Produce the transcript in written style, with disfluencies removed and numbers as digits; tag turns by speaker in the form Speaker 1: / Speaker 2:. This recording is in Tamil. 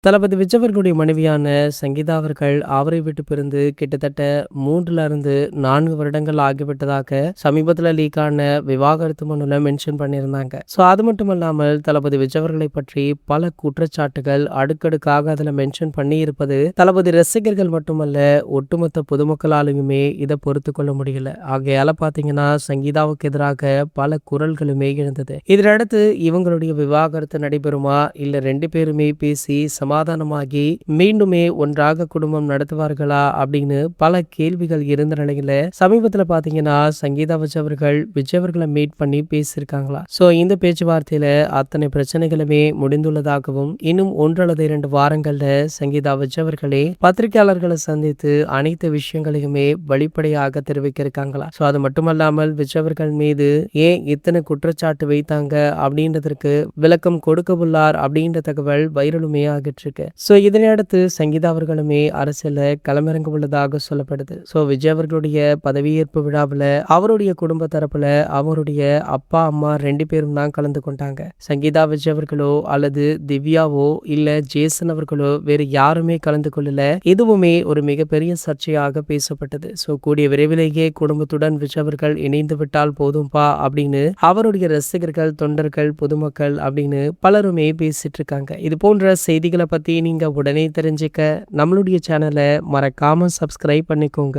Speaker 1: தளபதி விஜய் அவர்களுடைய மனைவியான சங்கீதா அவர்கள் அவரை விட்டு பிரிந்து கிட்டத்தட்ட 3 வருடங்கள் ஆகிவிட்டதாக சமீபத்தில் லீக்கான விவாகரத்து மனுல மென்ஷன் பண்ணியிருந்தாங்க. ஸோ அது மட்டும் இல்லாமல் தளபதி விஜய் அவர்களை பற்றி பல குற்றச்சாட்டுகள் அடுக்கடுக்காக அதில் மென்ஷன் பண்ணி இருப்பது தளபதி ரசிகர்கள் மட்டுமல்ல ஒட்டுமொத்த பொதுமக்களாலுமே இதை பொறுத்து கொள்ள முடியல. ஆகையால பாத்தீங்கன்னா சங்கீதாவுக்கு எதிராக பல குரல்களுமே எழுந்தது. இதனடுத்து இவங்களுடைய விவாகரத்து நடைபெறுமா இல்ல 2 பேருமே பேசி சமாதானமாகி மீண்டுமே ஒன்றாக குடும்பம் நடத்துவார்களா அப்படின்னு பல கேள்விகள் இருந்த நிலையில சமீபத்துல பாத்தீங்கன்னா சங்கீதா விஜய் அவர்களை மீட் பண்ணி பேசியிருக்காங்களா. சோ இந்த பேச்சுவார்த்தையில அத்தனை பிரச்சனைகளுமே முடிந்துள்ளதாகவும் இன்னும் 1 அல்லது 2 வாரங்கள்ல சங்கீதா விஜய் அவர்களே பத்திரிகையாளர்களை சந்தித்து அனைத்து விஷயங்களையுமே வெளிப்படையாக தெரிவிக்க இருக்காங்களா. சோ அது மட்டுமல்லாமல் விஜய் அவர்கள் மீது ஏன் இத்தனை குற்றச்சாட்டு வைத்தாங்க அப்படின்றதற்கு விளக்கம் கொடுக்க உள்ளார் அப்படின்ற தகவல் வைரலுமே ஆகிட்டு இருக்கு. சோ இதனை அடுத்து சங்கீதா அவர்களுமே அரசியல களமிறங்க உள்ளதாக சொல்லப்படுது. சோ விஜய் அவர்களுடைய பதவியேற்பு விழாவில் அவருடைய குடும்ப தரப்புல அவருடைய அப்பா அம்மா 2 பேரும் தான் கலந்து கொண்டாங்க. சங்கீதா விஜய் அவர்களோ அல்லது திவ்யாவோ இல்ல ஜேசன் அவர்களோ வேறு யாருமே கலந்து கொள்ளல. இதுவுமே ஒரு மிகப்பெரிய சர்ச்சையாக பேசப்பட்டது. சோ கூடிய விரைவிலேயே குடும்பத்துடன் விஜய் அவர்கள் இணைந்து விட்டால் போதும்பா அப்படின்னு அவருடைய ரசிகர்கள் தொண்டர்கள் பொதுமக்கள் அப்படின்னு பலருமே பேசிட்டு இருக்காங்க. இது போன்ற செய்திகளை பத்தி நீங்க உடனே தெரிஞ்சுக்க நம்மளுடைய சேனலை மறக்காம சப்ஸ்கிரைப் பண்ணிக்கோங்க.